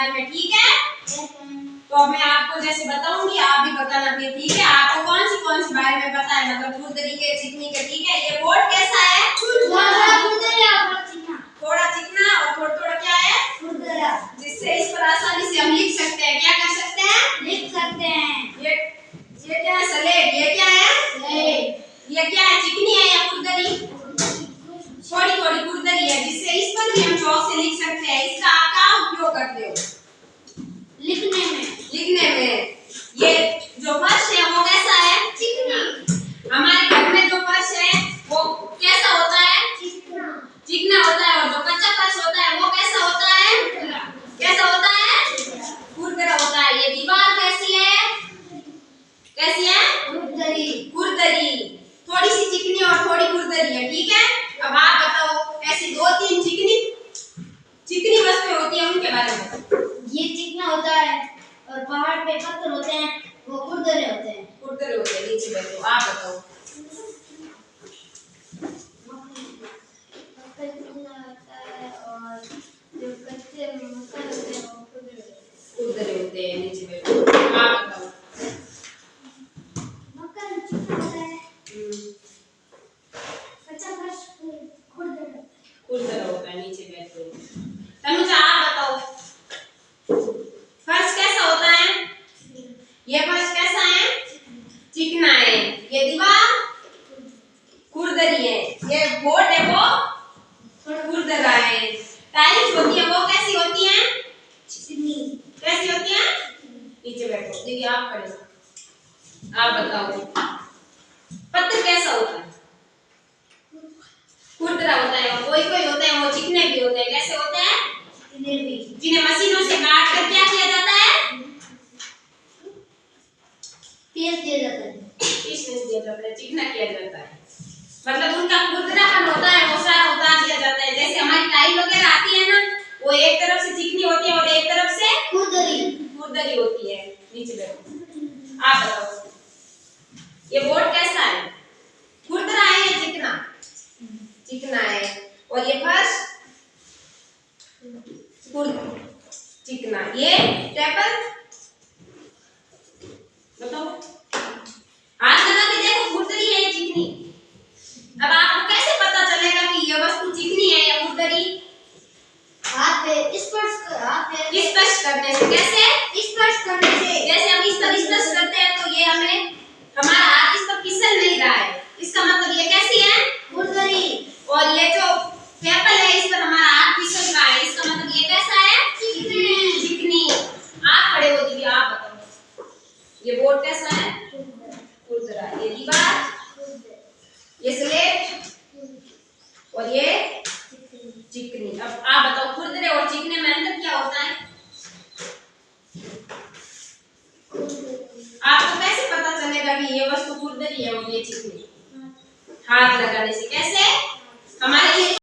बारे में, ठीक है? तो अब मैं आपको जैसे बताऊंगी आप भी बताना फिर, ठीक है? आपको कौन सी बारे में पता है, मतलब खुरदरी के, चिकनी के, ठीक है? ये बोर्ड कैसा है? थोड़ा चिकना और थोड़ा थोड़ा क्या है? जिससे इस पर आसानी से हम लिख सकते हैं। क्या कर सकते हैं? लिख सकते हैं। ये क्या है? स्लेट। ये क्या है? ये क्या है? चिकनी है या खुरदरी? थोड़ी थोड़ी खुरदरी है, जिससे इस पर भी हम चौक से लिख सकते हैं। इसका आप क्या उपयोग करते हो? लिखने में। ये जो फर्श है वो कैसा है? चिकना। हमारे घर में जो फर्श है वो कैसा होता है? चिकना होता है। और जो कच्चा फर्श होता है वो कैसा होता है? कैसा होता है? खुरदरा होता है। ये दीवार कैसी है? कैसी है? खुरदरी। थोड़ी सी चिकनी और थोड़ी खुरदरी है, ठीक है? अब आप बताओ ऐसी दो तीन चिकनी वस्तुएं होती है, उनके बारे में। ये चिकना होता है और पहाड़ पे पत्थर होते हैं, वो खुरदरे होते हैं। नीचे बैठो, आप बताओ। और जो कच्चे मकान होते हैं वो खुरदरे होते हैं। नीचे बैठो, आप बताओ। मकान चिकना होता है, कच्चा फर्श खुरदरा होता है। नीचे बैठो। तनुजा आप बताओ, फर्श कैसा होता है? ये फर्श कैसा है? चिकना है। ये दीवार खुरदरी है। ये बोर्ड है वो खुरदरा है। टाइल्स होती है वो कैसी होती है? चिकनी। कैसी होती है? नीचे बैठो दीदी, आप खड़े, आप बताओ। पत्थर कैसा होता है? खुरदरा होता है। और कोई कोई होते हैं वो चिकने भी होते हैं। कैसे होते हैं? जिन्हें मशीनों से काट कर क्या किया जाता है? पीस दिया जाता है। पीस नहीं दिया जाता है, चिकना किया जाता है। मतलब उनका खुरदरापन होता है वो सारा उतार दिया जाता है। जैसे हमारी टाइल वगैरह आती है ना, वो एक तरफ से चिकनी होती है और एक तरफ से खुरदरी होती है। नीचे बैठो, आप बताओ। ये बोर्ड कैसा है? खुरदरा है या चिकना? चिकना है। और ये फर्श चिकना। ये टेबल बताओ, हाथ लगा के देखो, खुरदरी है या चिकनी? अब आपको कैसे पता चलेगा कि ये वस्तु चिकनी है या खुरदरी? हाथ पे स्पर्श करने से। कैसे? स्पर्श करने से। जैसे हम इस पर स्पर्श करते हैं तो ये हमें, हमारा हाथ इस पर फिसल नहीं रहा है, इसका मतलब ये कैसी है? खुरदरी। और ये जो टेबल है इस पर हमारा हाथ फिसल रहा है, इसका मतलब ये कैसा है? चिकनी। आप खड़े हो दीदी, आप बताओ। ये बोर्ड कैसा है? खुरदरा। ये दीवार, ये स्लेट और ये चिकनी। अब आप बताओ खुरदरे और चिकने में अंतर क्या होता है? आपको कैसे पता चलेगा कि ये वस्तु खुरदरी है और ये चिकनी? हाथ लगाने से। कैसे? हमारे लिए